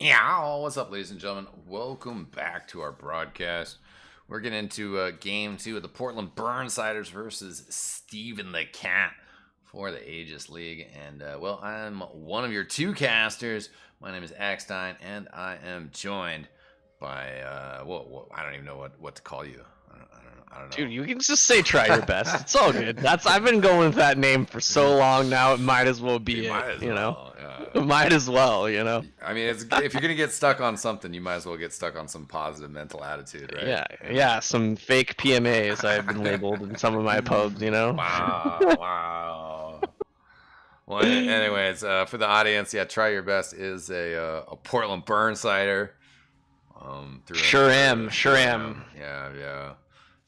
Yeah, what's up, ladies and gentlemen? Welcome back to our broadcast. We're getting into game 2 of the Portland Burnsiders versus Steven the Cat for the Aegis League. And, well, I'm one of your two casters. My name is Axstein, and I am joined by, well, I don't even know what to call you. I don't know. Dude, you can just say try your best. It's all good. I've been going with that name for so long now. It might as well be It might as well, you know. I mean, if you're gonna get stuck on something, you might as well get stuck on some positive mental attitude, right? Yeah. Some fake PMAs I've been labeled in some of my pubs, you know. Wow. Well, anyways, for the audience, yeah, try your best is a Portland Burnsider. Sure am. Yeah.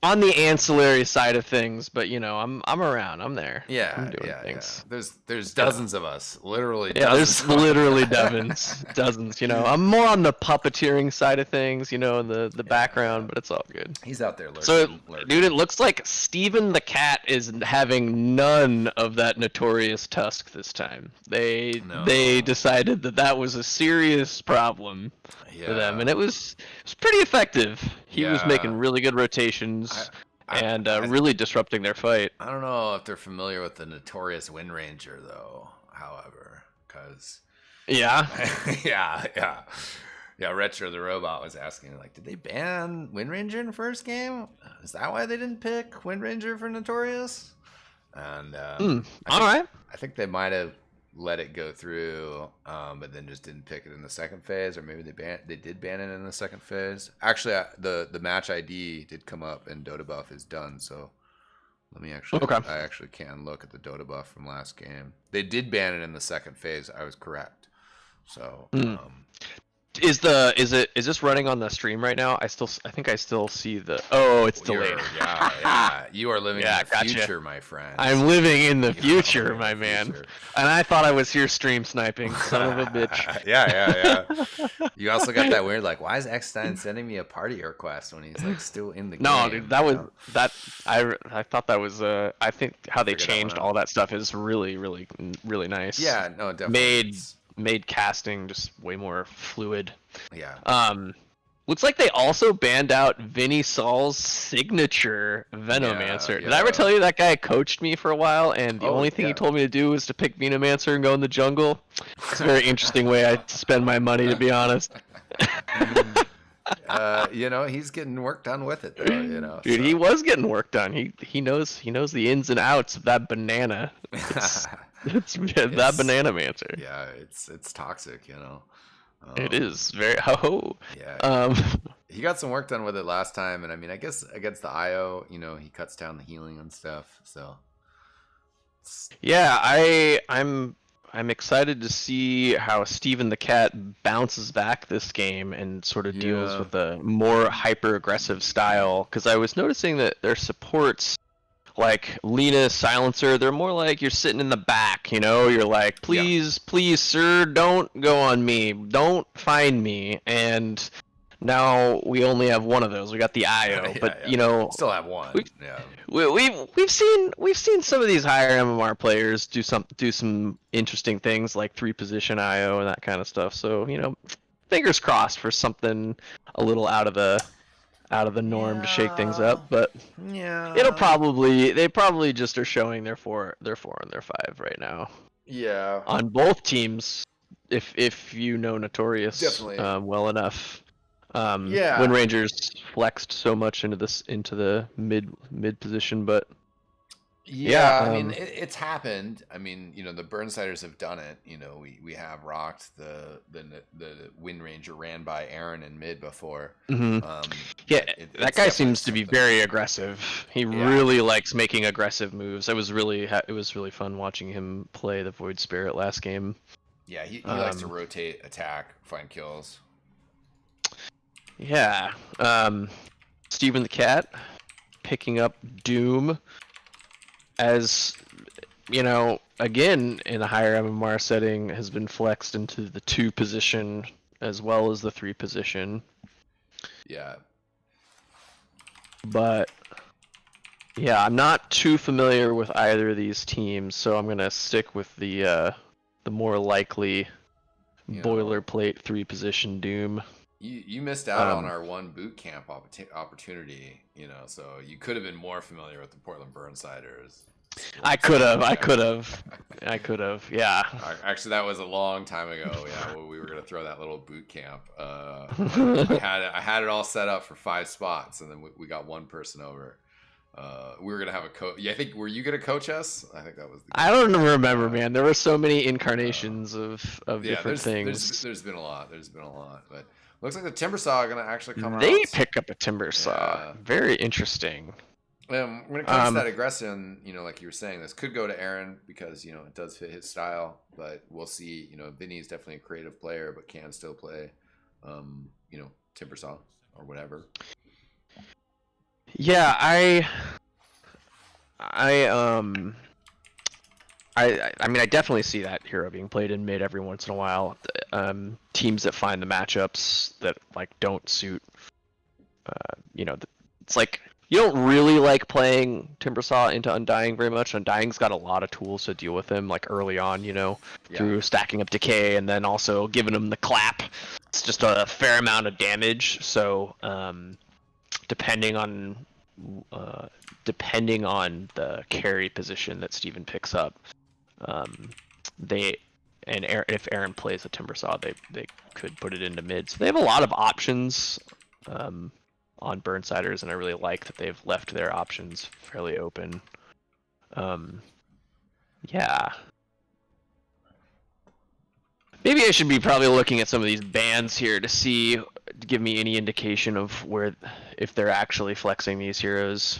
On the ancillary side of things, but you know, I'm around. I'm there. Yeah, I'm doing things. There's dozens of us, literally. Yeah, there's literally dozens. You know, I'm more on the puppeteering side of things. You know, the background, but it's all good. He's out there lurking. So, dude, it looks like Steven the Cat is having none of that notorious tusk this time. They decided that was a serious problem for them, and it was pretty effective. He was making really good rotations and really disrupting their fight. I don't know if they're familiar with the notorious Wind Ranger, though. However, because yeah. Retro the Robot was asking, like, did they ban Wind Ranger in the first game? Is that why they didn't pick Wind Ranger for Notorious? And I think they might have let it go through, but then just didn't pick it in the second phase, or maybe they did ban it in the second phase. Actually, the match ID did come up, and Dota buff is done. So let me I actually can look at the Dota buff from last game. They did ban it in the second phase. I was correct. So. Is this running on the stream right now? I think I still see the. Oh, it's delayed. Yeah. You are living in the future, my friend. I'm living in the future, my man. And I thought I was here stream sniping, son of a bitch. Yeah. You also got that weird, like, why is Eckstein sending me a party request when he's like still in the game? No, dude, I thought that was I think how they changed all that stuff is really nice. Yeah, no, definitely. Made casting just way more fluid. Yeah. Looks like they also banned out Vinny Saul's signature Venomancer. Did I ever tell you that guy coached me for a while, and the only thing he told me to do was to pick Venomancer and go in the jungle? It's a very interesting way I spend my money, to be honest. You know, he's getting work done with it, though. You know, dude, he was getting work done. He knows the ins and outs of that banana. It's that banana mancer. Yeah, it's toxic, you know. It is very Yeah. He got some work done with it last time, and I mean, I guess against the IO, you know, he cuts down the healing and stuff. So. Yeah, I'm excited to see how Steven the Cat bounces back this game and sort of deals with a more hyper-aggressive style. Because I was noticing that their supports, like Lena Silencer, they're more like you're sitting in the back, you know? You're like, please, sir, don't go on me. Don't find me. And now we only have one of those. We got the IO, but you know, still have one. We've seen some of these higher MMR players do some interesting things like 3-position IO and that kind of stuff. So, you know, fingers crossed for something a little out of the norm to shake things up, but they probably just are showing their 4 and their 5 right now. Yeah. On both teams, if you know Notorious well enough. Wind Rangers flexed so much into the mid position, but I mean, it's happened. I mean, you know, the Burnsiders have done it. You know, we have rocked the Wind Ranger ran by Aaron in mid before. That guy seems to be very aggressive. He really likes making aggressive moves. It was really fun watching him play the Void Spirit last game. Yeah, he likes to rotate, attack, find kills. Yeah, Steven the Cat picking up Doom, as you know, again in a higher MMR setting, has been flexed into the 2 position as well as the 3 position. Yeah. But yeah, I'm not too familiar with either of these teams, so I'm gonna stick with the more likely boilerplate 3-position Doom. You missed out on our one boot camp opportunity, so you could have been more familiar with the Portland Burnsiders. I could have, yeah. Actually, that was a long time ago. Yeah, well, we were gonna throw that little boot camp. I had it all set up for 5 spots, and then we got one person over. We were gonna have a coach. Yeah, I think were you gonna coach us? I think that was. I don't remember, man. There were so many incarnations of different things. There's been a lot. But looks like the Timbersaw are gonna actually come out. They pick up a Timbersaw. Yeah. Very interesting. When it comes to that aggression, like you were saying, this could go to Aaron because it does fit his style. But we'll see. Vinny's definitely a creative player, but can still play. Timbersaw or whatever. Yeah, I mean, I definitely see that hero being played in mid every once in a while. Teams that find the matchups that don't suit. It's like you don't really like playing Timbersaw into Undying very much. Undying's got a lot of tools to deal with him, early on, through stacking up decay and then also giving him the clap. It's just a fair amount of damage. So depending on the carry position that Steven picks up, if Aaron plays a Timbersaw, they could put it into mid. So they have a lot of options on Burnsiders, and I really like that they've left their options fairly open. Yeah. Maybe I should be probably looking at some of these bans here to give me any indication of if they're actually flexing these heroes.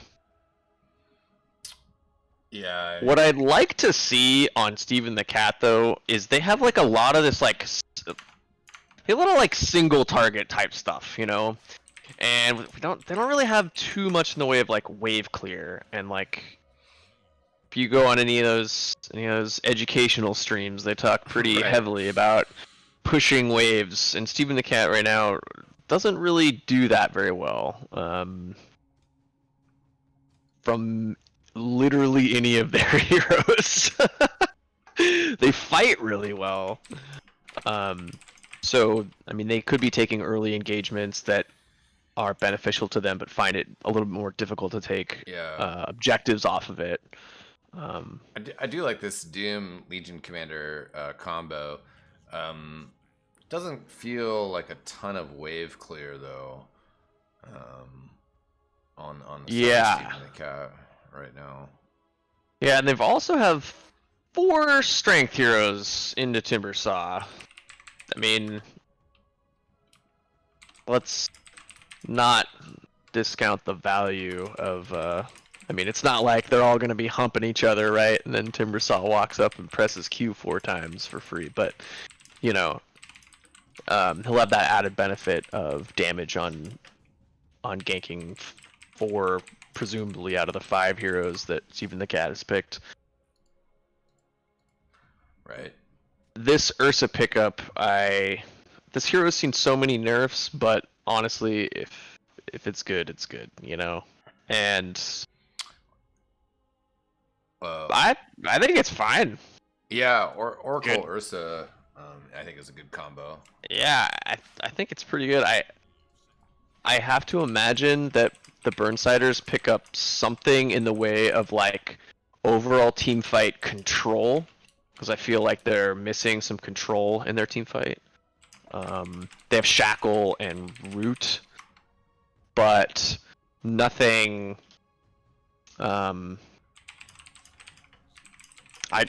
Yeah. What I'd like to see on StevenTheCat though is they have a lot of this a little single target type stuff, and they don't really have too much in the way of wave clear, and if you go on any of those educational streams, they talk pretty heavily about pushing waves, and StevenTheCat right now doesn't really do that very well. From literally any of their heroes. They fight really well. So, I mean, they could be taking early engagements that are beneficial to them, but find it a little bit more difficult to take objectives off of it. I do like this Doom Legion Commander combo. Doesn't feel like a ton of wave clear though. On the StevenTheCat right now. Yeah, and they've also have 4 strength heroes into Timbersaw. I mean, let's not discount the value of. I mean, it's not like they're all going to be humping each other, right? And then Timbersaw walks up and presses Q 4 times for free. But, he'll have that added benefit of damage on ganking 4, presumably out of the 5 heroes that StevenTheCat has picked. Right. This Ursa pickup, this hero's seen so many nerfs, but honestly, if it's good, it's good, And I think it's fine. Yeah, Oracle good. Ursa, I think is a good combo. Yeah, I think it's pretty good. I have to imagine that the Burnsiders pick up something in the way of overall team fight control, because I feel like they're missing some control in their team fight. They have Shackle and Root, but nothing. I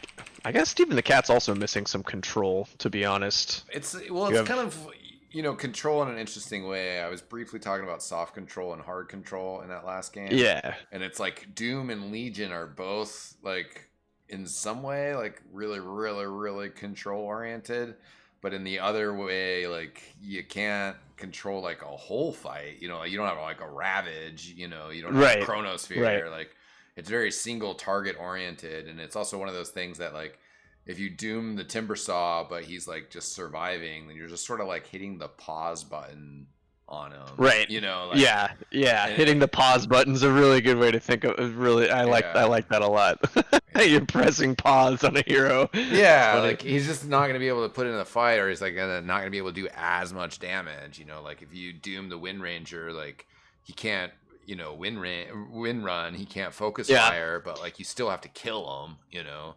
guess StevenTheCat's also missing some control, to be honest. It's kind of control in an interesting way. I was briefly talking about soft control and hard control in that last game. Yeah. And it's Doom and Legion are both in some way really, really, really control oriented, but in the other way, you can't control a whole fight. You don't have a Ravage. You don't have a Chronosphere. Right. It's very single target oriented, and it's also one of those things that if you doom the Timbersaw, but he's just surviving, then you're just sort of hitting the pause button on him. Right. You know, like, yeah. Hitting the pause button's a really good way to think of. Really, I like that a lot. You're pressing pause on a hero. Yeah, like he's just not gonna be able to put in a fight, or he's like not gonna be able to do as much damage. You know, like if you doom the Wind Ranger, like he can't, wind run, he can't focus fire, but like you still have to kill him. You know.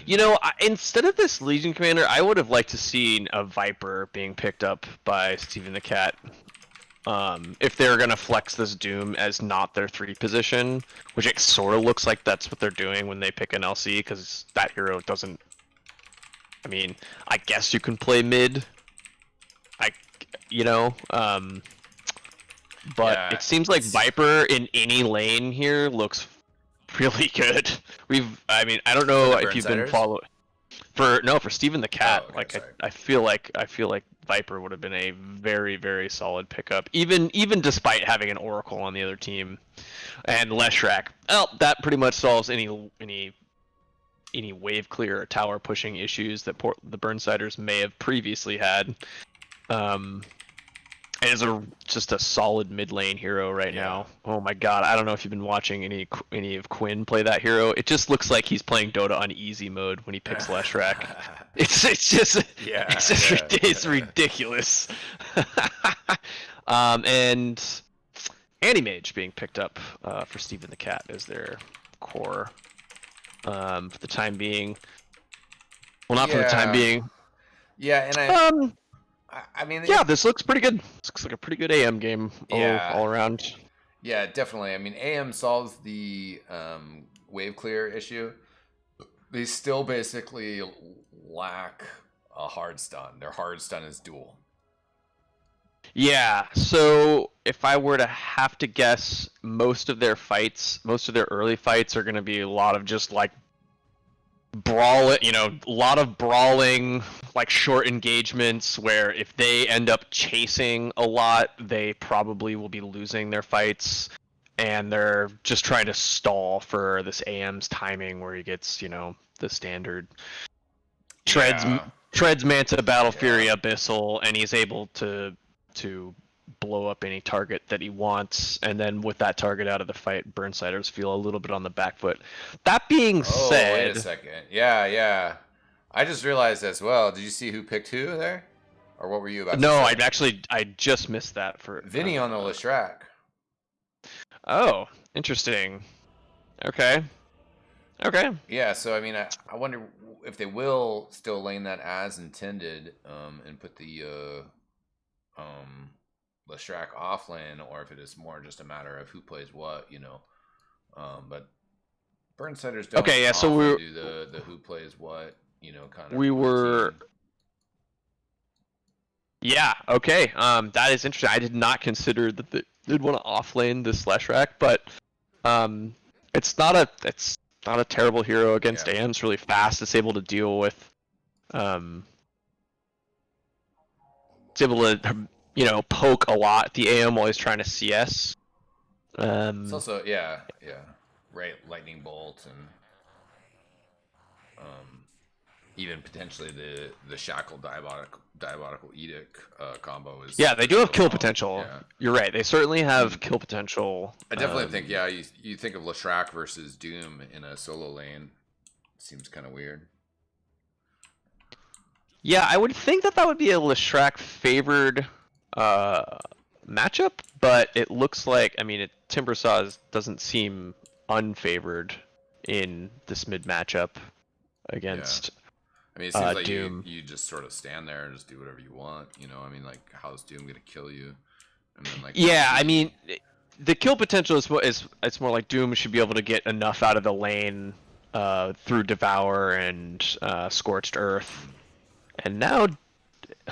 And instead of this Legion Commander, I would have liked to see a Viper being picked up by StevenTheCat. If they're going to flex this Doom as not their 3 position, which it sort of looks like that's what they're doing when they pick an LC, because that hero doesn't... I mean, I guess you can play mid. But it seems like Viper in any lane here looks really good. I don't know if you've been following... For StevenTheCat, I feel like Viper would have been a very, very solid pickup, even despite having an Oracle on the other team and Leshrac. Well, that pretty much solves any wave clear or tower pushing issues that the Burnsiders may have previously had. And is just a solid mid lane hero right now. Oh my god, I don't know if you've been watching any of Quinn play that hero. It just looks like he's playing Dota on easy mode when he picks Leshrac. It's ridiculous. And Animage being picked up for StevenTheCat as their core for the time being. Well, not for the time being. Yeah, and this looks pretty good. This looks like a pretty good AM game all around. Yeah, definitely. I mean, AM solves the wave clear issue. They still basically lack a hard stun. Their hard stun is dual. Yeah, so if I were to have to guess, most of their early fights are going to be a lot of just like a lot of brawling, like short engagements where if they end up chasing a lot, they probably will be losing their fights, and they're just trying to stall for this AM's timing where he gets, the standard treads Manta Battle Fury Abyssal, and he's able to blow up any target that he wants, and then with that target out of the fight, Burnsiders feel a little bit on the back foot. That being said... wait a second. Yeah. I just realized as well. Did you see who picked who there? Or what were you about to say? I just missed that for... Vinny on the Leshrac. Oh, interesting. Okay. Yeah, so I mean, I wonder if they will still lane that as intended, and put the Leshrac off lane, or if it is more just a matter of who plays what, but Burnsiders don't do the who plays what, kind of. We were. Yeah. Okay. That is interesting. I did not consider that they'd want to offlane this Leshrac, but it's not a terrible hero against AM. It's really fast. It's able to deal with. It's able to poke a lot at the AM while he's trying to CS. It's also right, lightning bolt, and even potentially the shackle diabolical edict combo is. Yeah, they do have kill potential. Yeah. You're right. They certainly have kill potential. I definitely think you think of Leshrac versus Doom in a solo lane. Seems kind of weird. Yeah, I would think that would be a Leshrac favored matchup, but it looks like, Timbersaw doesn't seem unfavored in this mid matchup against it seems like Doom. You just sort of stand there and just do whatever you want, like how's Doom gonna kill you? And then the kill potential is it's more like Doom should be able to get enough out of the lane through Devour and Scorched Earth. And now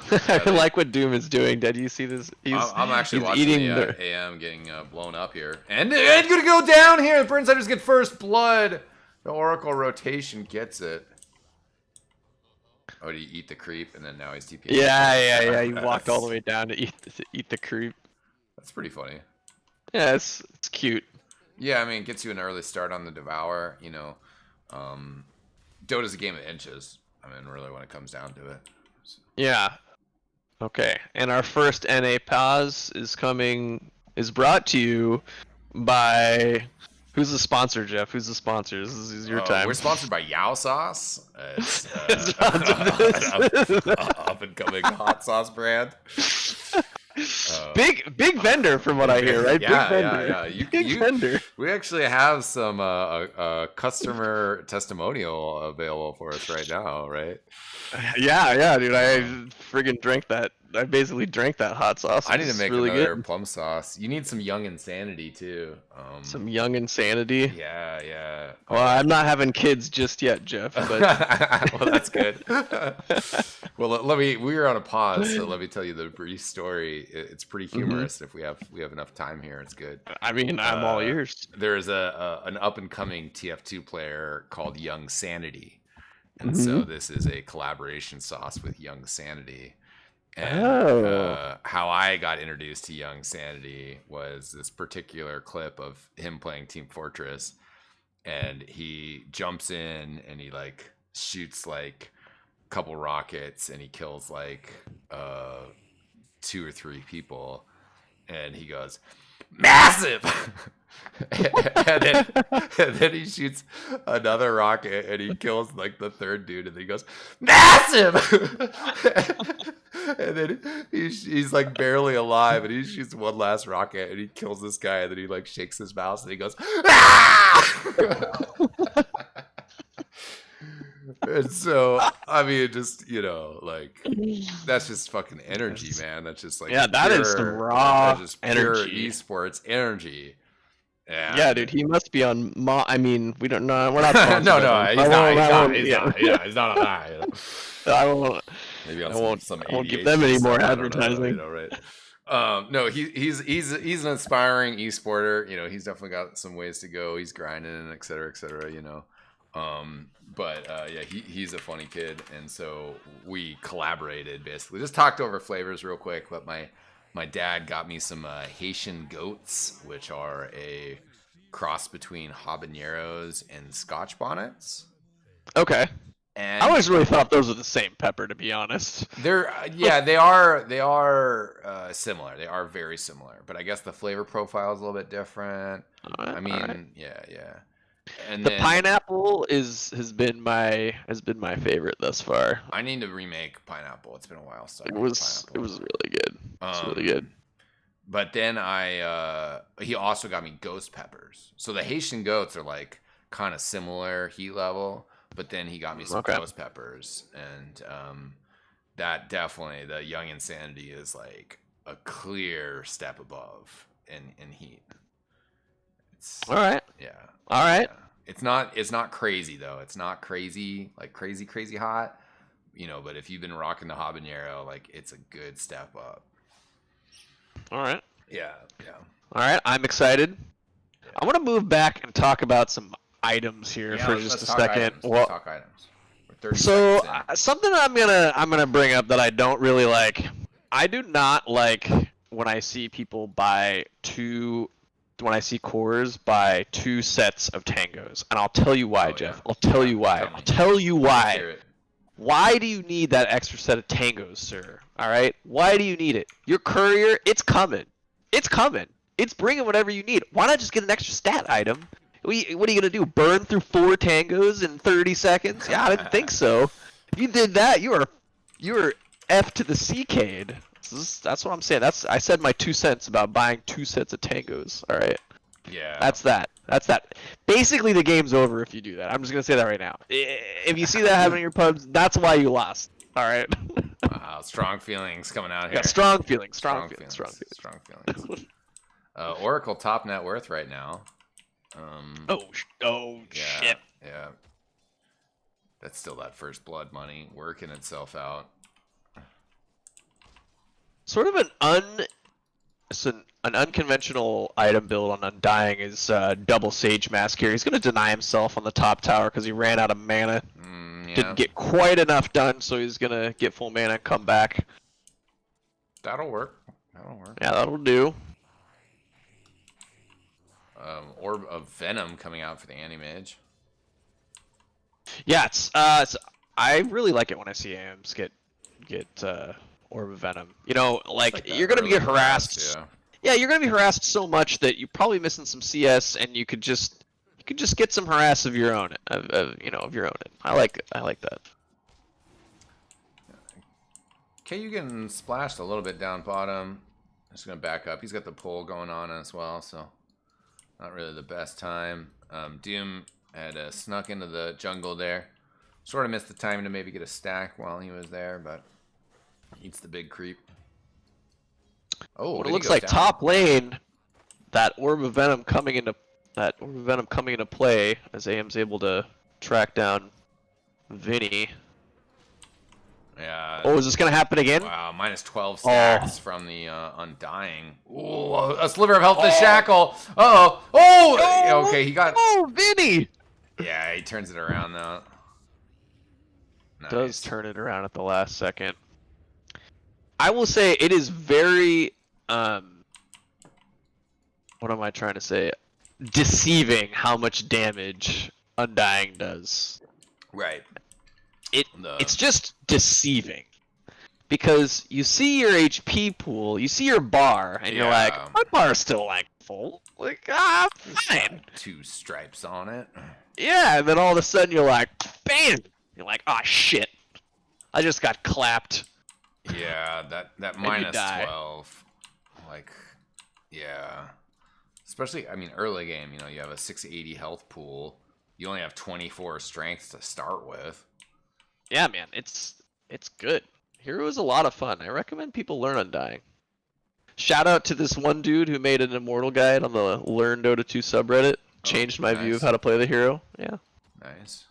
I like what Doom is doing. Did you see this? I'm actually watching the AM getting blown up here. And it's going to go down here. The Burnsiders get first blood. The Oracle rotation gets it. Oh, did he eat the creep? And then now he's TPing. Yeah. He walked all the way down to eat the creep. That's pretty funny. Yeah, it's cute. Yeah, it gets you an early start on the Devour. Dota's a game of inches. Really, when it comes down to it. Yeah. Okay, and our first NA pause is brought to you by who's the sponsor, Jeff? Who's the sponsor? This is your time. We're sponsored by Yao Sauce. It's up and coming hot sauce brand. Big vendor from what I hear, right? Yeah, big vendor. Big vendor. We actually have some customer testimonial available for us right now, right? Yeah, dude. I friggin' drank that. I basically drank that hot sauce. I need to make really another good. plum sauce. You need some Young Insanity too. Some Young Insanity. Yeah. Well, I'm not having kids just yet, Jeff. But well, that's good. Well, we were on a pause, so let me tell you the brief story. It's pretty humorous. If we have enough time here, it's good. I mean, I'm all ears. There is an up and coming TF2 player called Young Sanity, and so this is a collaboration sauce with Young Sanity. And how I got introduced to Young Sanity was this particular clip of him playing Team Fortress, and he jumps in and he like shoots like a couple rockets and he kills like 2 or 3 people, and he goes massive. and then he shoots another rocket and he kills like the 3rd dude, and then he goes massive. And then he's like barely alive, and he shoots one last rocket and he kills this guy, and then he like shakes his mouse and he goes ah! And so I mean, just like that's just fucking energy, man. That's just like that is some raw pure esports energy. Yeah, dude, he must be on. I mean, we don't know. We're not. No, he's not. He's not on that. I won't. Maybe on I won't some give them any more advertising. Right? No, he's an inspiring esporter. He's definitely got some ways to go. He's grinding and et cetera, But yeah, he's a funny kid, and so we collaborated basically. Just talked over flavors real quick, but my dad got me some Haitian goats, which are a cross between habaneros and Scotch bonnets. Okay. And I always really thought those were the same pepper, to be honest. They are similar. They are very similar, but I guess the flavor profile is a little bit different. I mean, yeah. And the pineapple has been my favorite thus far. I need to remake pineapple. It's been a while since it was really good. It's really good. But then he also got me ghost peppers. So the Haitian goats are like kind of similar heat level, but then he got me some ghost peppers, and that definitely, the Young Insanity is like a clear step above in heat. All right. Yeah. All right. Yeah. It's not crazy though. It's not crazy hot, but if you've been rocking the habanero, like it's a good step up. All right. Yeah. All right. I'm excited. Yeah. I want to move back and talk about some items here for just a second. Let's talk items. So something I'm gonna bring up that I don't really like. I do not like when I see people when I see cores buy 2 sets of tangos, and I'll tell you why, Jeff. I'll tell you why. Why do you need that extra set of tangos, sir? All right. Why do you need it? Your courier, it's coming. It's bringing whatever you need. Why not just get an extra stat item? What are you gonna do? Burn through 4 tangos in 30 seconds? Yeah, I didn't think so. If you did that, you were F to the C-cade. That's what I'm saying. I said my 2 cents about buying 2 sets of tangos. All right. Yeah. That's that. Basically, the game's over if you do that. I'm just gonna say that right now. If you see that happening in your pubs, that's why you lost. All right. Wow, strong feelings coming out here. Yeah, strong feelings. Oracle top net worth right now. Shit. Yeah. That's still that first blood money working itself out. Sort of an unconventional item build on Undying is double Sage Mask here. He's going to deny himself on the top tower because he ran out of mana. Yeah. Didn't get quite enough done, so he's going to get full mana and come back. That'll work. Yeah, that'll do. Orb of Venom coming out for the Anti-Mage. Yeah, I really like it when I see AMs get Orb of Venom. You know, like you're gonna early get harassed. blast, yeah, you're gonna be harassed so much that you're probably missing some CS, and you could just get some harass of your own, of your own. I like that. KU getting splashed a little bit down bottom. Just gonna back up. He's got the pull going on as well, so not really the best time. Doom had snuck into the jungle there. Sort of missed the time to maybe get a stack while he was there, but eats the big creep. Oh, it looks like down. Top lane. That Orb of Venom coming into play as AM's able to track down Vinny. Yeah. Oh, is this gonna happen again? Wow, minus 12 stacks from the Undying. Ooh, a sliver of health to Shackle. Oh, okay, he got. Oh, Vinny. Yeah, he turns it around though. Nice. Does turn it around at the last second. I will say it is very what am I trying to say? Deceiving how much damage Undying does. Right. It's just deceiving. Because you see your HP pool, you see your bar, and you're like, my bar's still like full. Like, fine. 2 stripes on it. Yeah, and then all of a sudden you're like, bam! You're like, oh shit. I just got clapped. Yeah, that minus 12. Like, yeah. Especially, I mean, early game, you have a 680 health pool. You only have 24 strength to start with. Yeah, man, it's good. Hero is a lot of fun. I recommend people learn Undying. Shout out to this one dude who made an immortal guide on the Learn Dota 2 subreddit. Changed my view of how to play the hero. Yeah. Nice.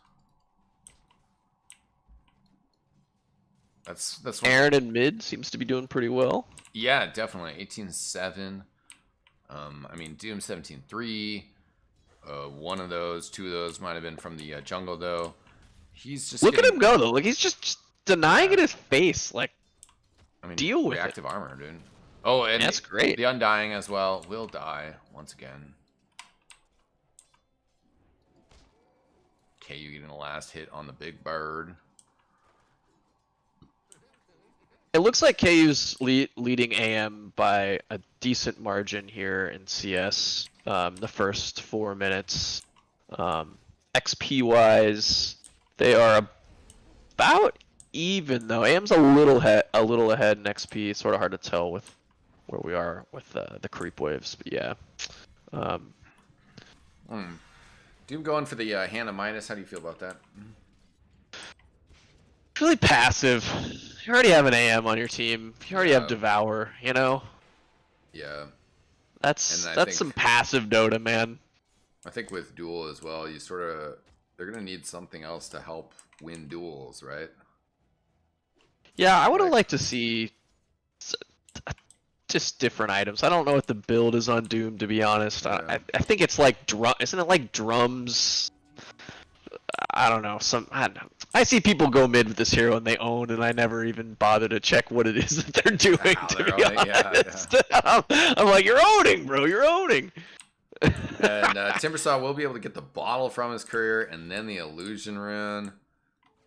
That's Aaron in mid seems to be doing pretty well. Yeah, definitely. 18-7. I mean, Doom 17-3. 2 of those might have been from the jungle though. He's just look at him go though. Like he's just denying it his face. Like, I mean, deal with reactive armor, dude. Oh, and that's great. The Undying as well will die once again. KU getting the last hit on the big bird. It looks like KU's leading AM by a decent margin here in CS. The first 4 minutes. XP wise, they are about even though AM's a little ahead in XP. It's sort of hard to tell with where we are with the creep waves, but yeah. Doom going for the Hannah minus. How do you feel about that? Really passive. You already have an AM on your team. You already have Devour, Yeah. That's some passive Dota, man. I think with duel as well, they're gonna need something else to help win duels, right? Yeah, I would have liked to see just different items. I don't know what the build is on Doom, to be honest. Yeah. I think it's like isn't it like drums? I don't know. I see people go mid with this hero and they own, and I never even bother to check what it is that they're doing. To be honest, yeah. I'm like, you're owning, bro. You're owning. And Timbersaw will be able to get the bottle from his career, and then the illusion rune.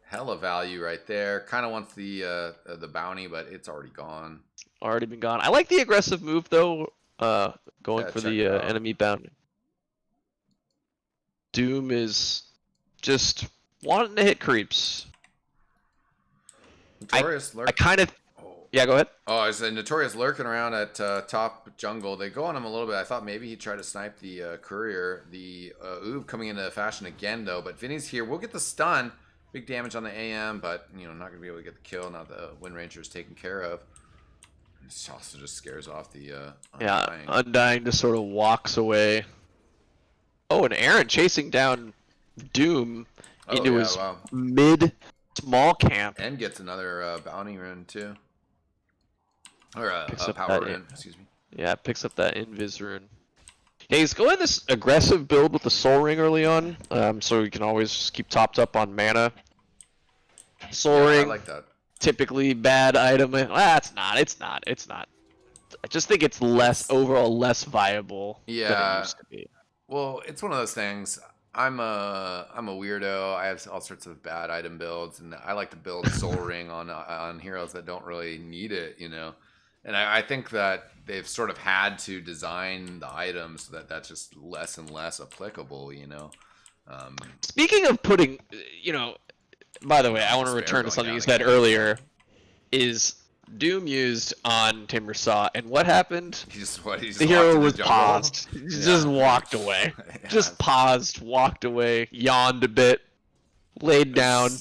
Hella value right there. Kind of wants the bounty, but it's already gone. Already been gone. I like the aggressive move though. Going for the enemy bounty. Doom is just wanting to hit creeps. Notorious I kind of. Yeah, go ahead. Oh, I said Notorious lurking around at top jungle. They go on him a little bit. I thought maybe he'd try to snipe the courier. The Oob coming into fashion again though, but Vinny's here. We'll get the stun. Big damage on the AM, but not going to be able to get the kill now the Wind Ranger is taken care of. This also just scares off the Undying. Yeah, Undying just sort of walks away. Oh, and Aaron chasing down Doom into his mid small camp. And gets another bounty rune too. Or power rune, excuse me. Yeah, picks up that invis rune. Yeah, he's going this aggressive build with the Soul Ring early on, so he can always keep topped up on mana. Soul Ring, I like that. Typically bad item. It's not. I just think it's overall less viable than it used to be. Well, it's one of those things. I'm a weirdo. I have all sorts of bad item builds, and I like to build Soul Ring on heroes that don't really need it, you know. And I think that they've sort of had to design the items so that that's just less and less applicable, you know. Speaking of putting, you know, by the way, I want to return to something you said earlier. Is Doom used on Timbersaw, and what happened? The hero was paused. He just walked away. Yeah. Just paused, walked away, yawned a bit, laid down,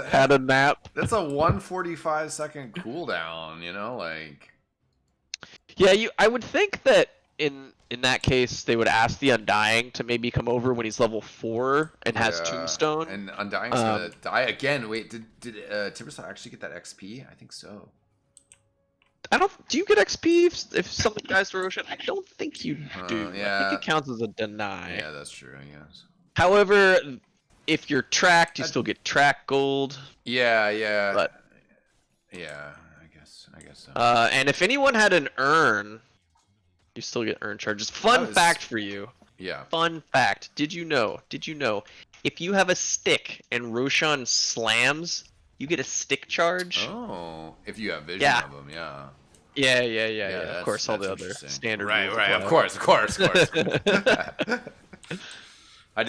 had a nap. That's a 145-second cooldown, you know, like. Yeah, I would think that in that case they would ask the Undying to maybe come over when he's level 4 and has Tombstone. And Undying's gonna die again. Wait, did Timbersaw actually get that XP? I think so. Do you get XP if something dies to Roshan? I don't think you do. Yeah. I think it counts as a deny. Yeah, that's true, I guess. However, if you're tracked, you still get track gold. Yeah. But yeah, I guess so. And if anyone had an urn, you still get urn charges. Fun fact for you. Yeah. Fun fact. Did you know? If you have a stick and Roshan slams, you get a stick charge. Oh, if you have vision of them, yeah. Yeah. Of course, all the other standard. Right. Of course.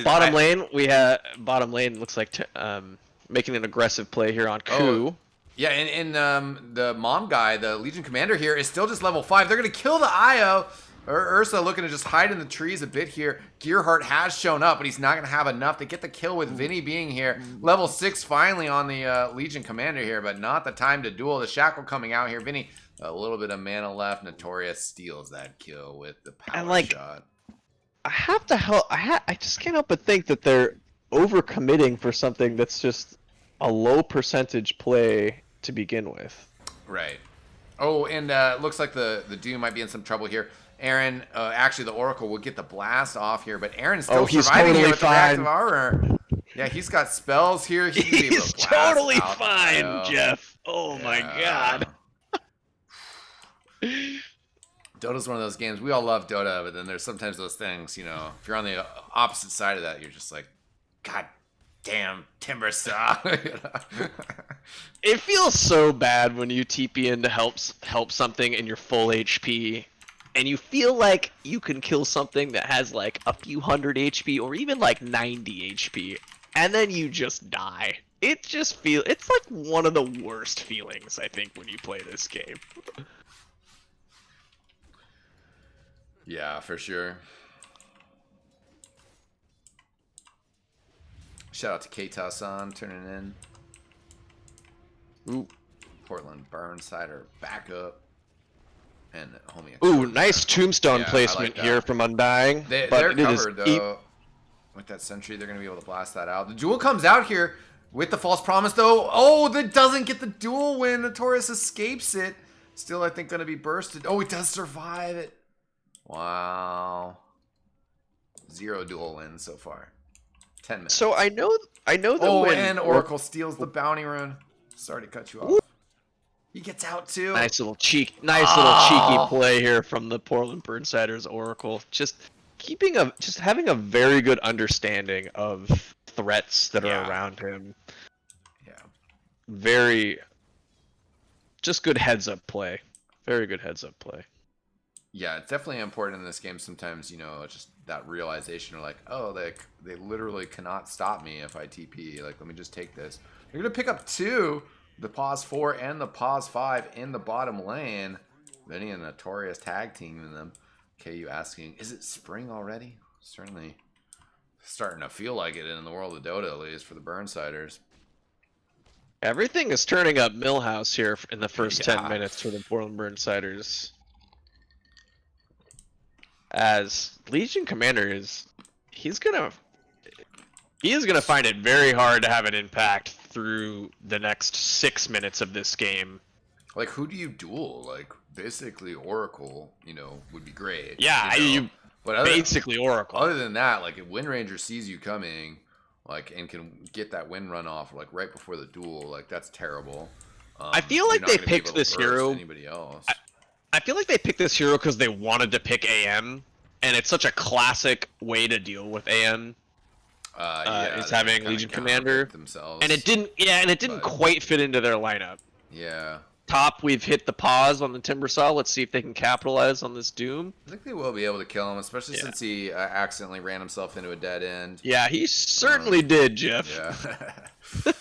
Bottom lane looks like making an aggressive play here on Ku. Oh. Yeah, and the mom guy, the Legion Commander here, is still just level 5. They're gonna kill the IO. Ursa looking to just hide in the trees a bit here. Gearhart has shown up, but he's not gonna have enough to get the kill with Vinny being here. Level 6 finally on the Legion Commander here, but not the time to duel. The Shackle coming out here. Vinny, a little bit of mana left. Notorious steals that kill with the power shot. I just can't help but think that they're overcommitting for something that's just a low percentage play to begin with. Right. Oh, and looks like the Doom might be in some trouble here. Aaron, actually the Oracle will get the blast off here, but Aaron's still surviving here with the reactive armor. Yeah, he's got spells here. He's totally fine, Jeff. Oh my god. Dota's one of those games. We all love Dota, but then there's sometimes those things, you know, if you're on the opposite side of that, you're just like, God damn, Timbersaw. It feels so bad when you TP in to help something and you're full HP, and you feel like you can kill something that has like a few hundred HP or even like 90 HP, and then you just die. It's like one of the worst feelings, I think, when you play this game. Yeah, for sure. Shout out to Keita-san turning in. Ooh. Portland Burnsider back up. And homie. Ooh, nice tombstone placement here from Undying. They're covered though. With that sentry, they're gonna be able to blast that out. The duel comes out here with the false promise though. Oh, that doesn't get the duel win. Notorious escapes it. Still, I think gonna be bursted. Oh, he does survive it. Wow. 0 duel wins so far. 10 minutes. So I know the win. And Oracle steals the bounty rune. Sorry to cut you off. Ooh. He gets out too. Nice little cheeky play here from the Portland Burnsiders Oracle. Just having a very good understanding of threats that are around him. Yeah. Just good heads up play. Very good heads up play. Yeah, it's definitely important in this game sometimes, you know, just that realization of like, oh, they literally cannot stop me if I TP. Like, let me just take this. They're going to pick up 2, the pause 4 and the pause 5 in the bottom lane. Vinny and Notorious tag teaming them. KU asking, is it spring already? Certainly starting to feel like it in the world of Dota, at least for the Burnsiders. Everything is turning up Millhouse here in the first 10 minutes for the Portland Burnsiders. As Legion Commander he's gonna find it very hard to have an impact through the next 6 minutes of this game. Like, who do you duel? Like, basically Oracle, you know, would be great. Yeah, but basically Oracle. Other than that, like, if Windranger sees you coming, like, and can get that win run off, like, right before the duel, like, that's terrible. I feel like they picked this hero. Anybody else? I feel like they picked this hero because they wanted to pick AM, and it's such a classic way to deal with AM. is having Legion Commander themselves, and it didn't quite fit into their lineup. Yeah. Top, we've hit the pause on the Timbersaw. Let's see if they can capitalize on this Doom. I think they will be able to kill him, especially since he accidentally ran himself into a dead end. Yeah, he certainly did, Jeff. Yeah.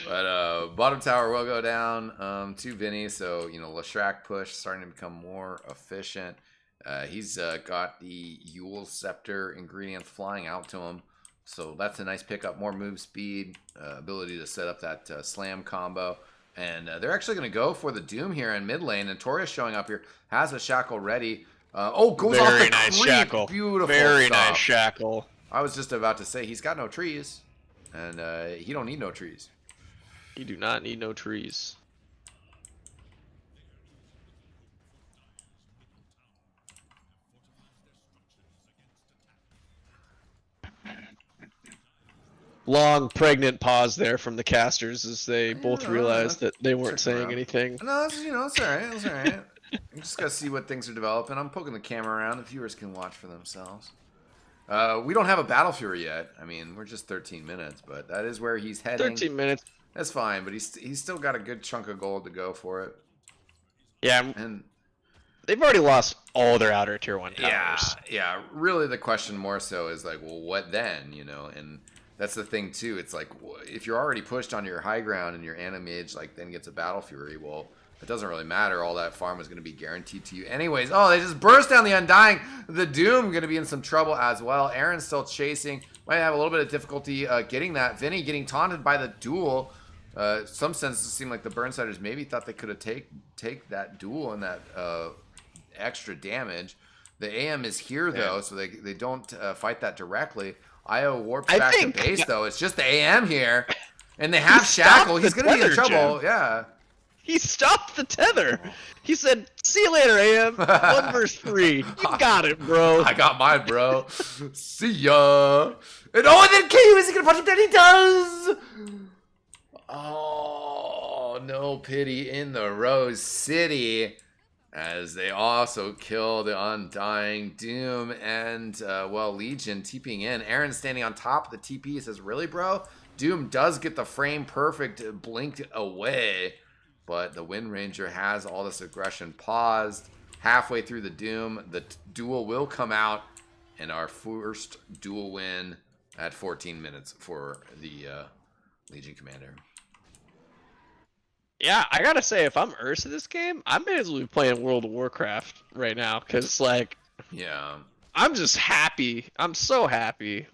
But bottom tower will go down to Vinny, so Leshrac push starting to become more efficient. He's got the Yule Scepter ingredients flying out to him. So that's a nice pickup, more move speed, ability to set up that slam combo. And they're actually going to go for the Doom here in mid lane. Notorious showing up here, has a shackle ready. Goes off the nice creep. Shackle. Beautiful Very stuff. nice shackle. I was just about to say, he's got no trees. And he don't need no trees. You do not need no trees. Long pregnant pause there from the casters as they both realized that they weren't saying anything. No, it's all right. It's all right. You just gotta see what things are developing. I'm poking the camera around. The viewers can watch for themselves. We don't have a Battle Fury yet. I mean, we're just 13 minutes, but that is where he's heading. 13 minutes. That's fine, but he's still got a good chunk of gold to go for it. Yeah, and they've already lost all their outer tier 1 towers. Yeah. Really, the question more so is like, well, what then? And that's the thing too. It's like, if you're already pushed on your high ground and your Animage then gets a Battle Fury, well, it doesn't really matter. All that farm is going to be guaranteed to you anyways. Oh, they just burst down the Undying. The Doom going to be in some trouble as well. Aaron's still chasing. Might have a little bit of difficulty getting that. Vinny getting taunted by the duel. Some sense it seemed like the Burnsiders maybe thought they could have take that duel and that extra damage. The AM is here though, so they don't fight that directly. IO warps back to base though. It's just the AM here, and they have Shackle. He's gonna be in trouble. Jim. Yeah. He stopped the tether. He said, "See you later, AM. 1 versus 3. You got it, bro." I got mine, bro. See ya. And then KU, is he gonna punch him down? He does. Oh, no pity in the Rose City, as they also kill the Undying Doom and, Legion TPing in. Aaron standing on top of the TP says, really, bro? Doom does get the frame perfect blinked away, but the Wind Ranger has all this aggression paused. Halfway through the Doom, the duel will come out, and our first duel win at 14 minutes for the Legion Commander. Yeah, I gotta say, if I'm Ursa this game, I may as well be playing World of Warcraft right now, because, I'm just happy. I'm so happy.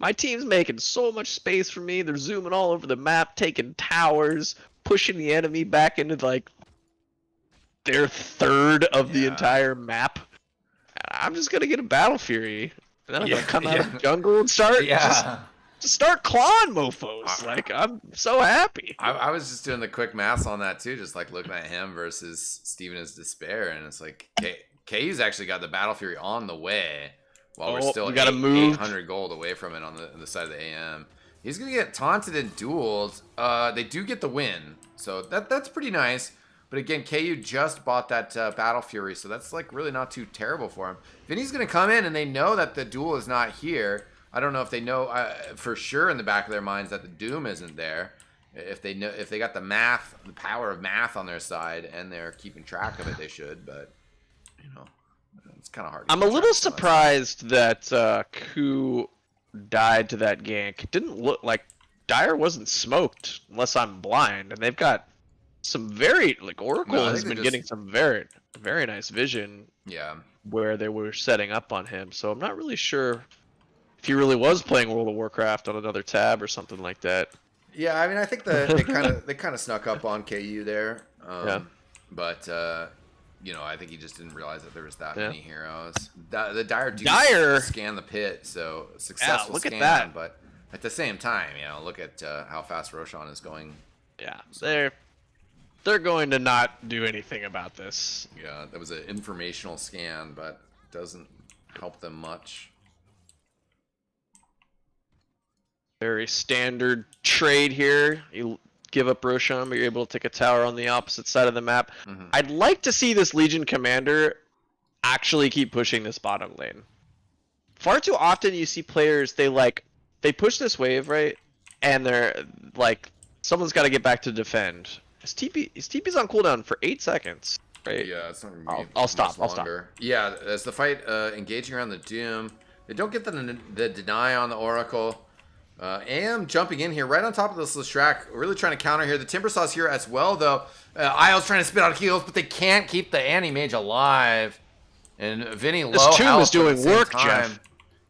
My team's making so much space for me. They're zooming all over the map, taking towers, pushing the enemy back into, their third of the entire map. I'm just gonna get a Battle Fury, and then I'm gonna come out of the jungle and start just start clawing mofos. I'm so happy. I was just doing the quick math on that too, just looking at him versus Steven is Despair, and it's KU's actually got the Battle Fury on the way, while we're still 800 gold away from it on the side of the AM. He's gonna get taunted and dueled. They do get the win, so that's pretty nice. But again, KU just bought that Battle Fury, so that's really not too terrible for him. Vinny's gonna come in, and they know that the duel is not here. I don't know if they know for sure in the back of their minds that the Doom isn't there. If they got the power of math on their side, and they're keeping track of it, they should. But it's kind of hard. I'm a little surprised that Ku died to that gank. It didn't look like Dire wasn't smoked, unless I'm blind. And they've got some very Oracle has been getting some very nice vision. Yeah. Where they were setting up on him, so I'm not really sure if he really was playing World of Warcraft on another tab or something like that. Yeah, I mean, I think they kind of snuck up on KU there. But I think he just didn't realize that there was that many heroes. The Dire scan the pit, so successful look scan. At that. But at the same time, look at how fast Roshan is going. Yeah, they're going to not do anything about this. Yeah, that was an informational scan, but doesn't help them much. Very standard trade here. You give up Roshan, but you're able to take a tower on the opposite side of the map. Mm-hmm. I'd like to see this Legion Commander actually keep pushing this bottom lane. far too often you see players, they push this wave, right? And they're like, someone's got to get back to defend. His TP's on cooldown for 8 seconds, right? Yeah, it's not gonna be I'll stop. Yeah, as the fight engaging around the Doom, they don't get the deny on the Oracle. AM jumping in here right on top of this Leshrac, really trying to counter here. The Timbersaw's here as well, though. Isle's trying to spit out heals, but they can't keep the Anti-Mage alive. And Vinny low this tomb is doing doing work, time. Jeff.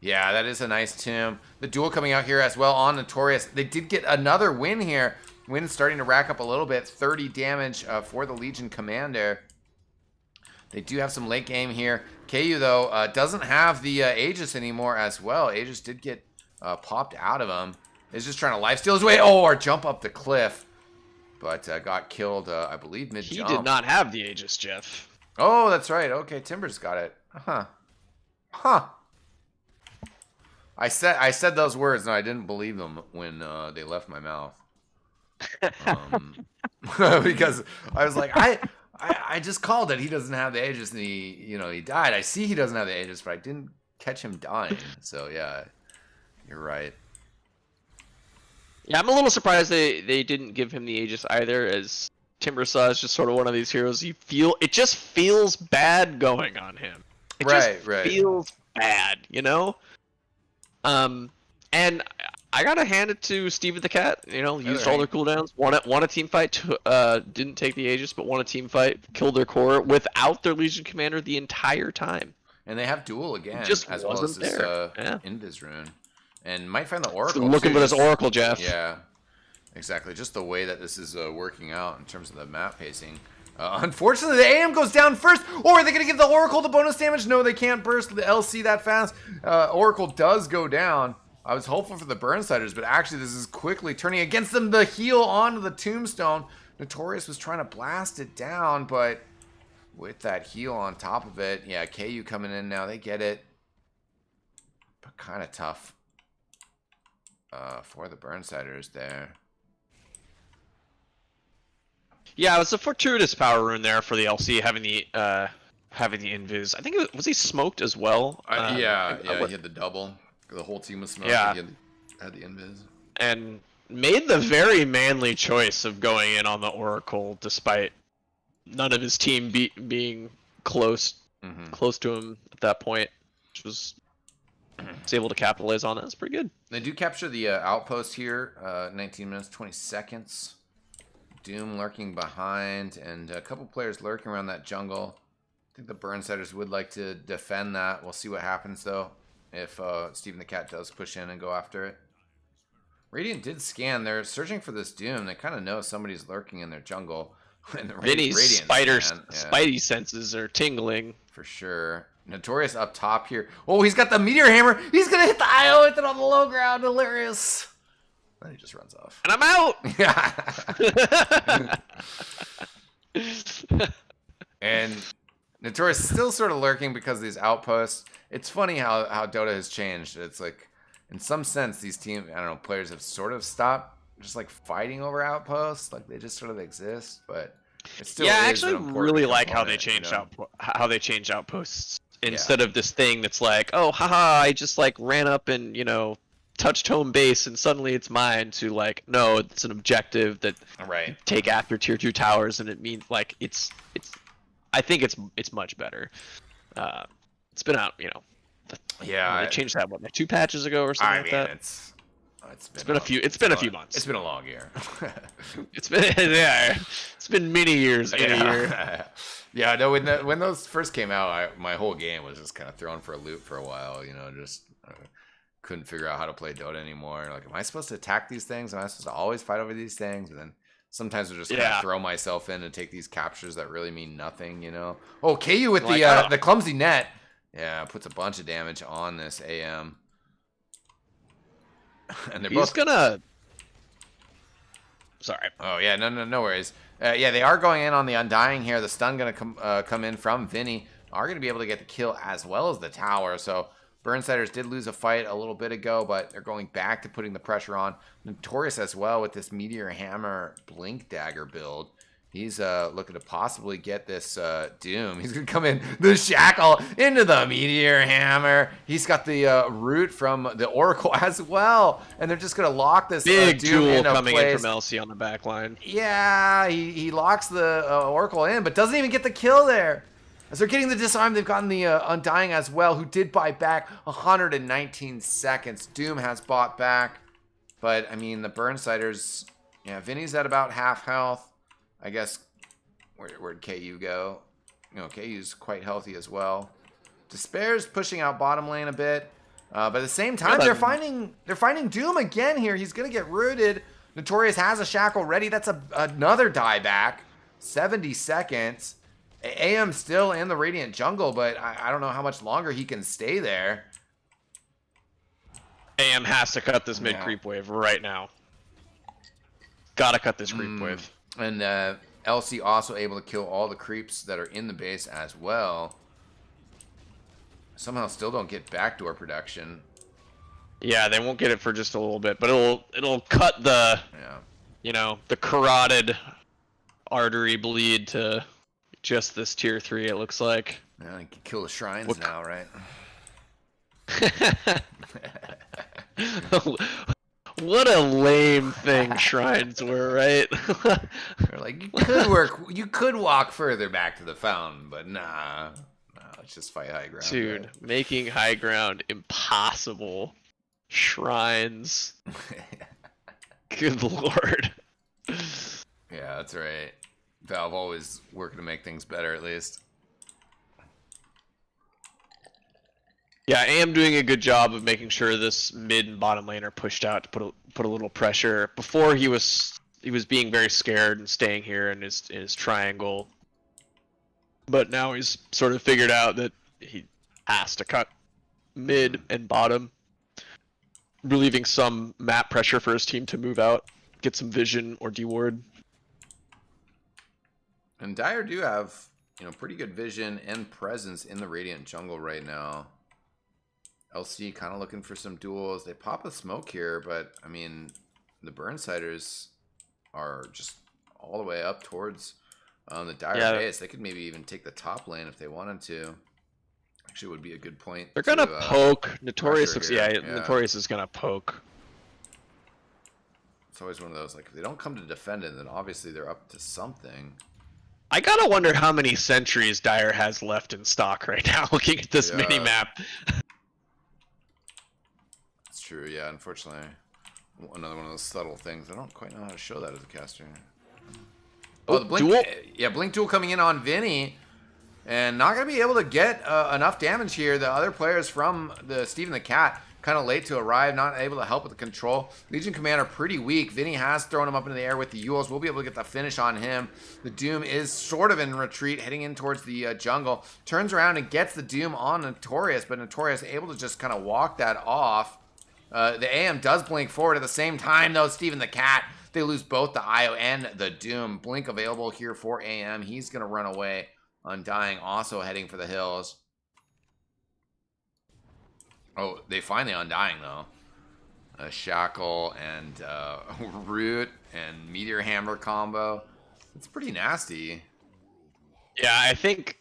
Yeah, that is a nice tomb. The duel coming out here as well on Notorious. They did get another win here. Win starting to rack up a little bit. 30 damage for the Legion Commander. They do have some late game here. KU, though, doesn't have the Aegis anymore as well. Aegis did get popped out of him. He's just trying to lifesteal his way. Oh, or jump up the cliff. But got killed, I believe, mid-jump. He did not have the Aegis, Jeff. Oh, that's right. Okay, Timber's got it. Huh. I said those words, and I didn't believe them when they left my mouth. Because I was like, I just called it. He doesn't have the Aegis, and he died. I see he doesn't have the Aegis, but I didn't catch him dying. So yeah, you're right. Yeah, I'm a little surprised they didn't give him the Aegis either, as Timbersaw is just sort of one of these heroes it just feels bad going on him. It just feels bad, you know? And I gotta hand it to StevenTheCat. Used all their cooldowns, won a team fight, didn't take the Aegis, but won a team fight, killed their core without their Legion Commander the entire time. And they have duel again, just as well as this Invis rune. And might find the Oracle. Looking for this Oracle, Jeff. Yeah, exactly. Just the way that this is working out in terms of the map pacing. Unfortunately, the AM goes down first. Or are they going to give the Oracle the bonus damage? No, they can't burst the LC that fast. Oracle does go down. I was hopeful for the Burnsiders, but actually this is quickly turning against them. The heal onto the Tombstone. Notorious was trying to blast it down, but with that heal on top of it, yeah, KU coming in now. They get it. But kind of tough for the Burnsiders there. Yeah, it was a fortuitous power rune there for the LC having the invis. I think was he smoked as well? Yeah, he had the double. The whole team was smoked. Yeah, he had the invis and made the very manly choice of going in on the Oracle, despite none of his team being close to him at that point, which was able to capitalize on it. It's pretty good. They do capture the outpost here. 19 minutes 20 seconds. Doom lurking behind, and a couple players lurking around that jungle. I think the Burnsiders would like to defend that. We'll see what happens, though, if StevenTheCat does push in and go after it. Radiant did scan. They're searching for this Doom. They kind of know somebody's lurking in their jungle. And Vinny's Spidey senses are tingling. For sure. Notorious up top here. Oh, he's got the Meteor Hammer. He's going to hit the IO with it on the low ground. Hilarious. Then he just runs off. And I'm out! Yeah. And Notorious is still sort of lurking because of these outposts. It's funny how Dota has changed. It's like, in some sense, these players have sort of stopped just like fighting over outposts. Like they just sort of exist, but it still I actually really like how they changed outposts. Instead of this thing that's like, oh, haha, I just like ran up and, touched home base and suddenly it's mine, to like, no, it's an objective that take after tier 2 towers, and it means like I think it's much better. It's been out, they changed that like 2 patches ago or something like that. It's been a few months. It's been a long year. It's been many years in a year. Yeah, no, when those first came out, my whole game was just kind of thrown for a loop for a while, just couldn't figure out how to play Dota anymore. Like, am I supposed to attack these things? Am I supposed to always fight over these things? And then sometimes I just kind of throw myself in and take these captures that really mean nothing, Oh, KU with the clumsy net. Yeah, puts a bunch of damage on this AM. And they're both gonna... Sorry. Oh, yeah, no worries. Yeah, they are going in on the Undying here. The stun going to come in from Vinny. Are going to be able to get the kill as well as the tower. So Burnsiders did lose a fight a little bit ago, but they're going back to putting the pressure on. Notorious as well with this Meteor Hammer Blink Dagger build. He's looking to possibly get this Doom. He's going to come in the Shackle into the Meteor Hammer. He's got the root from the Oracle as well. And they're just going to lock this big Doom jewel into coming place. in from LC on the back line. Yeah, he locks the Oracle in, but doesn't even get the kill there. As they're getting the disarm, they've gotten the Undying as well, who did buy back 119 seconds. Doom has bought back. But, I mean, the Burnsiders, yeah, Vinny's at about half health. I guess, where'd KU go? You know, KU's quite healthy as well. Despair's pushing out bottom lane a bit. But at the same time, they're finding Doom again here. He's going to get rooted. Notorious has a Shackle ready. That's another dieback. 70 seconds. AM still in the Radiant jungle, but I don't know how much longer he can stay there. AM has to cut this mid creep wave right now. Gotta cut this creep wave. And LC also able to kill all the creeps that are in the base as well. Somehow still don't get backdoor production. Yeah, they won't get it for just a little bit, but it'll cut the you know, the carotid artery bleed to just this tier 3, it looks like. Yeah, you can kill the shrines now, right? What a lame thing shrines were, right? They're like, you could walk further back to the fountain, but nah, let's just fight high ground. Dude, making high ground impossible. Shrines. Good lord. Yeah, that's right. Valve always working to make things better, at least. Yeah, I am doing a good job of making sure this mid and bottom lane are pushed out to put a little pressure. Before he was being very scared and staying here in his triangle, but now he's sort of figured out that he has to cut mid and bottom, relieving some map pressure for his team to move out, get some vision or deward. And Dire do have, you know, pretty good vision and presence in the Radiant jungle right now. LC kind of looking for some duels. They pop a smoke here, but I mean, the Burnsiders are just all the way up towards the Dire base. They could maybe even take the top lane if they wanted to. Actually, would be a good point. They're gonna poke. Notorious looks, Notorious is gonna poke. It's always one of those, like, if they don't come to defend it, then obviously they're up to something. I gotta wonder how many sentries Dire has left in stock right now, looking at this mini map. It's true, yeah, unfortunately. Another one of those subtle things. I don't quite know how to show that as a caster. Oh, the Blink duel. Yeah, Blink Duel coming in on Vinny. And not going to be able to get enough damage here. The other players from the StevenTheCat kind of late to arrive, not able to help with the control. Legion Commander pretty weak. Vinny has thrown him up into the air with the Yules. We'll be able to get the finish on him. The Doom is sort of in retreat, heading in towards the jungle. Turns around and gets the Doom on Notorious, but Notorious able to just kind of walk that off. The AM does blink forward at the same time, though. StevenTheCat, they lose both the IO and the Doom. Blink available here for AM. He's going to run away. Undying also heading for the hills. Oh, they find the Undying, though. A Shackle and Root and Meteor Hammer combo. It's pretty nasty. Yeah, I think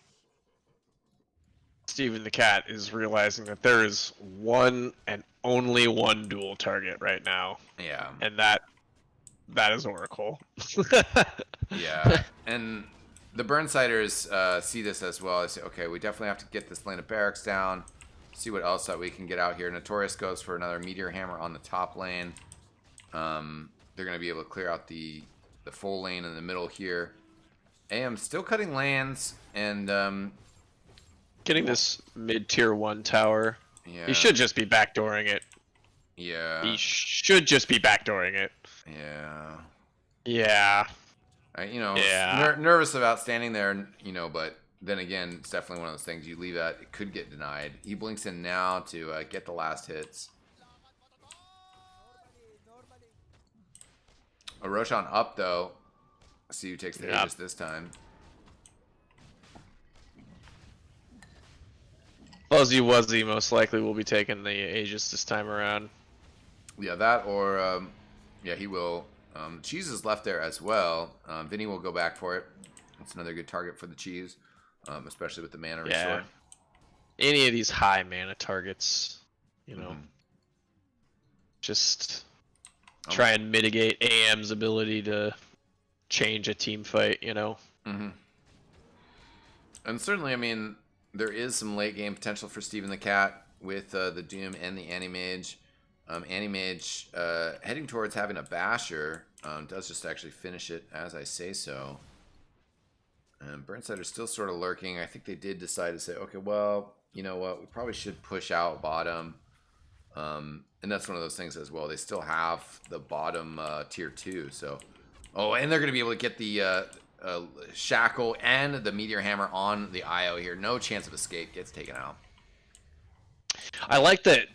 StevenTheCat is realizing that there is one and only one dual target right now. Yeah. And that is Oracle. Yeah. And the Burnsiders see this as well. They say, okay, we definitely have to get this lane of barracks down. See what else that we can get out here. Notorious goes for another Meteor Hammer on the top lane. They're going to be able to clear out the full lane in the middle here. AM still cutting lands and getting this mid-tier 1 tower. Yeah. He should just be backdooring it. Yeah. He should just be backdooring it. Yeah. Yeah. Nervous about standing there, but then again, it's definitely one of those things you leave at, it could get denied. He blinks in now to get the last hits. A Roshan up, though. See who takes the Aegis this time. Fuzzy Wuzzy most likely will be taking the Aegis this time around. Yeah, that or... yeah, he will. Cheese is left there as well. Vinny will go back for it. That's another good target for the Cheese, especially with the mana restore. Any of these high mana targets, you know, just try and mitigate AM's ability to change a team fight, you know. And certainly, I mean, there is some late game potential for StevenTheCat with the Doom and the Anti-Mage. Anti-Mage heading towards having a Basher. Does just actually finish it as I say so. And Burnsider's still sort of lurking. I think they did decide to say, okay, well, you know what? We probably should push out bottom. And that's one of those things as well. They still have the bottom tier 2. So, oh, and they're going to be able to get the Shackle and the Meteor Hammer on the IO here. No chance of escape. Gets taken out. I like that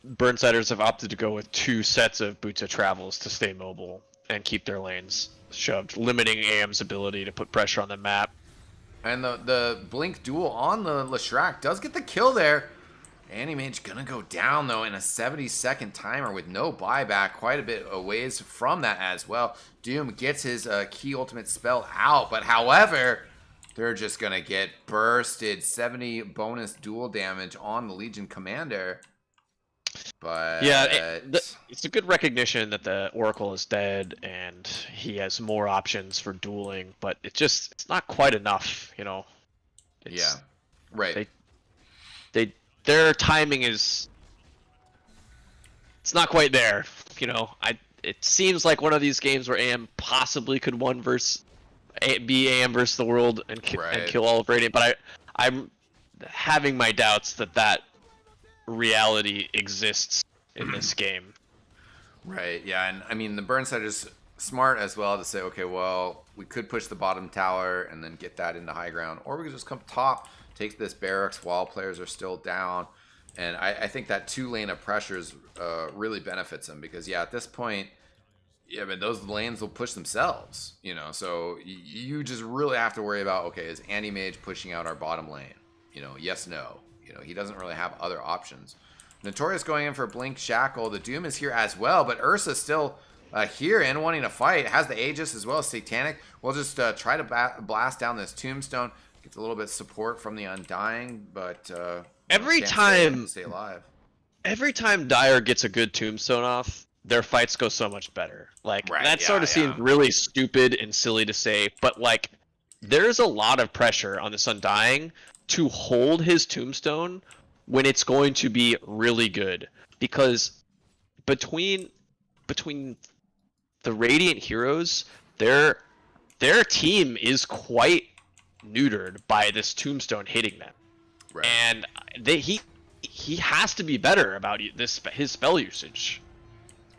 Burnsiders have opted to go with 2 sets of Boots of Travels to stay mobile and keep their lanes shoved, limiting AM's ability to put pressure on the map. And the Blink duel on the Leshrac does get the kill there. Anti-Mage gonna go down, though, in a 70-second timer with no buyback. Quite a bit a ways from that as well. Doom gets his key ultimate spell out, but however, they're just gonna get bursted. 70 bonus duel damage on the Legion Commander. But yeah, it's a good recognition that the Oracle is dead and he has more options for dueling, but it's not quite enough, you know. Yeah, right. Their timing is, it's not quite there, you know. It seems like one of these games where AM possibly could be AM versus the world and kill all of Radiant, but I'm having my doubts that reality exists in this game. Right, yeah, and I mean the Burnside is smart as well to say, okay, well, we could push the bottom tower and then get that into high ground, or we could just come top, take this barracks while players are still down, and I think that 2 lane of pressures really benefits them because yeah, at this point, yeah, but those lanes will push themselves, you know. So you just really have to worry about, okay, is Anti-Mage pushing out our bottom lane? You know, yes, no. You know, he doesn't really have other options. Notorious going in for Blink Shackle. The Doom is here as well, but Ursa's still here and wanting to fight. Has the Aegis as well as Satanic. We'll just try to blast down this Tombstone. Gets a little bit of support from the Undying, but every time stay alive. Every time Dire gets a good Tombstone off, their fights go so much better. Like that sort of seems really stupid and silly to say, but like there's a lot of pressure on this Undying to hold his Tombstone when it's going to be really good, because between the Radiant heroes, their team is quite neutered by this Tombstone hitting them, and he has to be better about his spell usage.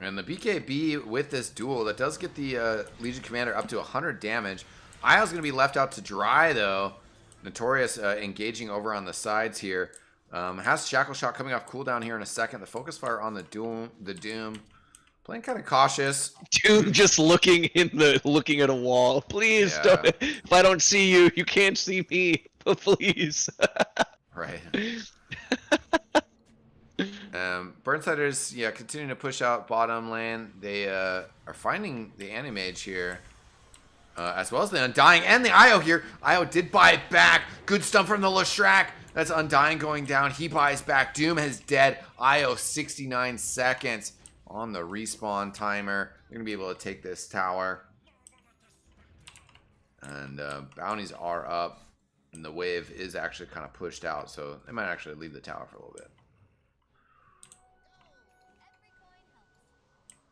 And the BKB with this duel that does get the Legion Commander up to 100 damage. Io's going to be left out to dry though. Notorious engaging over on the sides here. Has Shackle Shot coming off cooldown here in a second. The Focus Fire on the Doom. Playing kind of cautious. Doom just looking at a wall. Please don't. If I don't see you, you can't see me. But please. Right. Burnsiders, continuing to push out bottom lane. They are finding the Anti-Mage here. As well as the Undying and the IO here. IO did buy it back. Good stuff from the Leshrac. That's Undying going down. He buys back. Doom is dead. IO 69 seconds on the respawn timer. They're going to be able to take this tower. And bounties are up. And the wave is actually kind of pushed out. So they might actually leave the tower for a little bit.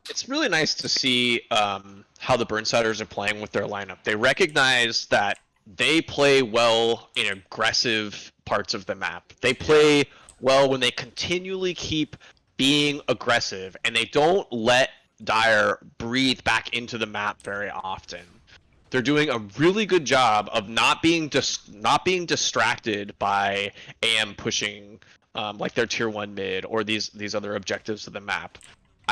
It's really nice to see how the Burnsiders are playing with their lineup. They recognize that they play well in aggressive parts of the map. They play well when they continually keep being aggressive, and they don't let Dire breathe back into the map very often. They're doing a really good job of not being distracted by AM pushing like their tier 1 mid or these other objectives of the map.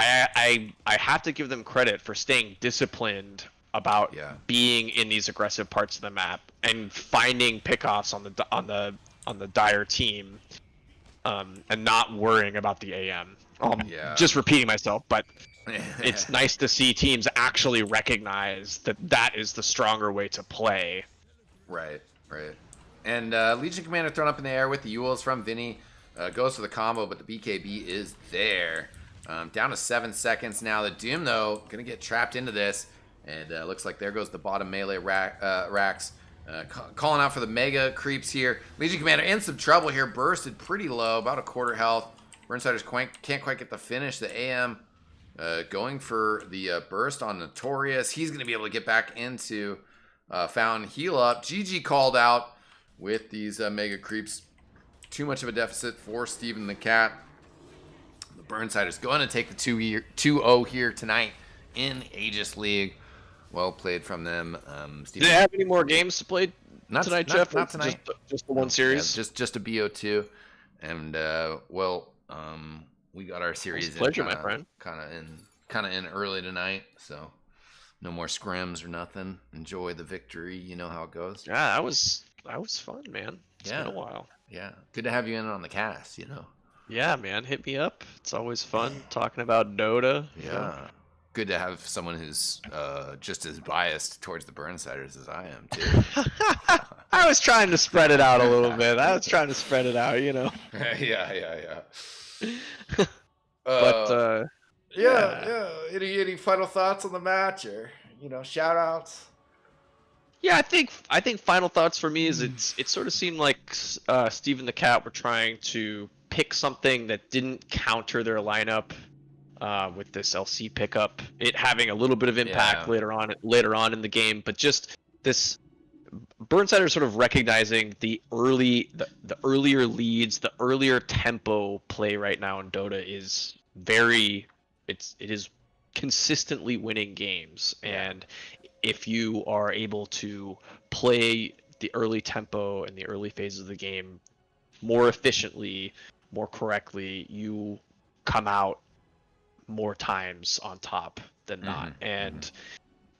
I have to give them credit for staying disciplined about being in these aggressive parts of the map and finding pickoffs on the Dire team, and not worrying about the AM. Just repeating myself, but it's nice to see teams actually recognize that that is the stronger way to play. Right. And Legion Commander thrown up in the air with the Yules from Vinny. Goes for the combo, but the BKB is there. Down to 7 seconds now. The Doom, though, going to get trapped into this. And looks like there goes the bottom melee racks. Calling out for the mega creeps here. Legion Commander in some trouble here. Bursted pretty low, about a quarter health. Burnsiders can't quite get the finish. The AM going for the burst on Notorious. He's going to be able to get back into Fountain, heal up. GG called out with these mega creeps. Too much of a deficit for StevenTheCat. The Burnsiders going to take the 2-0 here tonight in Aegis League. Well played from them. Do they have any more games to play tonight, Jeff? Not tonight. Just the one series? Yeah, just a BO2. And, we got our series pleasure, my friend. Kind of in early tonight, so no more scrims or nothing. Enjoy the victory. You know how it goes. Yeah, that was fun, man. It's been a while. Yeah, good to have you in on the cast. Yeah, man, hit me up. It's always fun talking about DotA. Yeah. Good to have someone who's just as biased towards the Burnsiders as I am too. I was trying to spread it out a little bit. Yeah. But yeah. Any final thoughts on the match, or shout outs? Yeah, I think final thoughts for me is it sort of seemed like StevenTheCat were trying to pick something that didn't counter their lineup with this LC pickup. It having a little bit of impact later on in the game, but just this Burnsider sort of recognizing the earlier leads, the earlier tempo play right now in DotA is it is consistently winning games, and if you are able to play the early tempo and the early phases of the game more efficiently, more correctly, you come out more times on top than not. And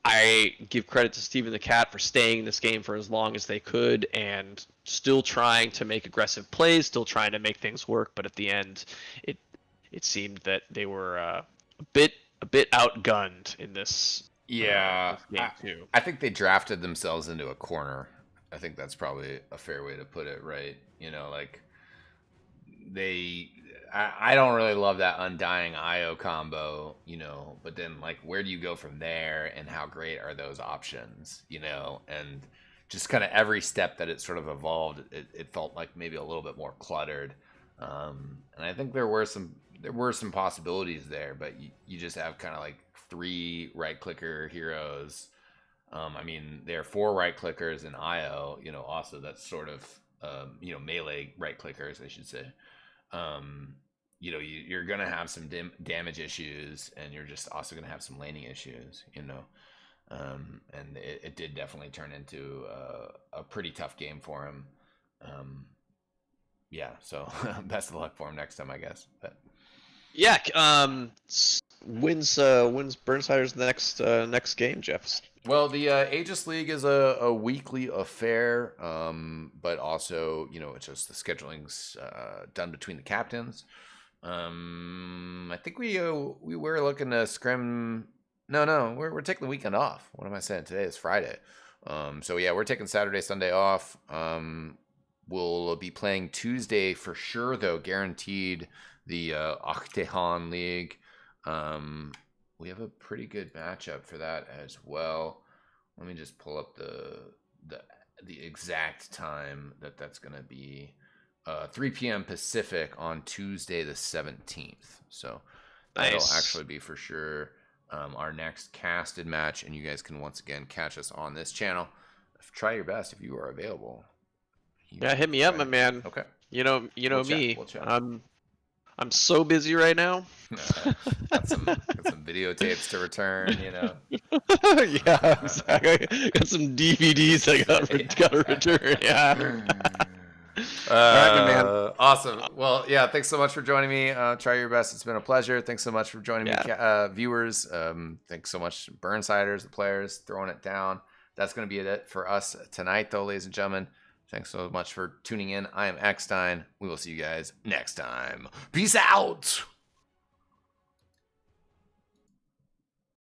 I give credit to StevenTheCat for staying in this game for as long as they could and still trying to make aggressive plays, still trying to make things work. But at the end, it seemed that they were a bit outgunned in this. Yeah, game too. I think they drafted themselves into a corner. I think that's probably a fair way to put it, right? I don't really love that Undying IO combo, but then where do you go from there, and how great are those options, and just kind of every step that it sort of evolved, it felt like maybe a little bit more cluttered. And I think there were some possibilities there, but you just have kind of 3 right clicker heroes. There are 4 right clickers in IO, also that's sort of melee right clickers, I should say. You're gonna have some damage issues, and you're just also gonna have some laning issues, and it did definitely turn into a pretty tough game for him. So best of luck for him next time, I guess. But wins Burnsider's next game, Jeff? Well, the Aegis League is a weekly affair, but also it's just the scheduling's done between the captains. I think we were looking to scrim. No, we're taking the weekend off. What am I saying? Today is Friday. So yeah, we're taking Saturday, Sunday off. We'll be playing Tuesday for sure, though, guaranteed. The Octagon League. We have a pretty good matchup for that as well. Let me just pull up the exact time that's going to be. 3 p.m. Pacific on Tuesday the 17th. So that'll actually be for sure our next casted match, and you guys can once again catch us on this channel. Try your best if you are available. Hit me up, my man. Okay. You know We'll me. chat. I'm so busy right now. Got some videotapes to return, Yeah, exactly. Got some DVDs I gotta return. Yeah. All right, man. Awesome. Well, yeah, thanks so much for joining me. Try your best. It's been a pleasure. Thanks so much for joining me, viewers. Thanks so much, Burnsiders, the players, throwing it down. That's going to be it for us tonight, though, ladies and gentlemen. Thanks so much for tuning in. I am Eckstein. We will see you guys next time. Peace out.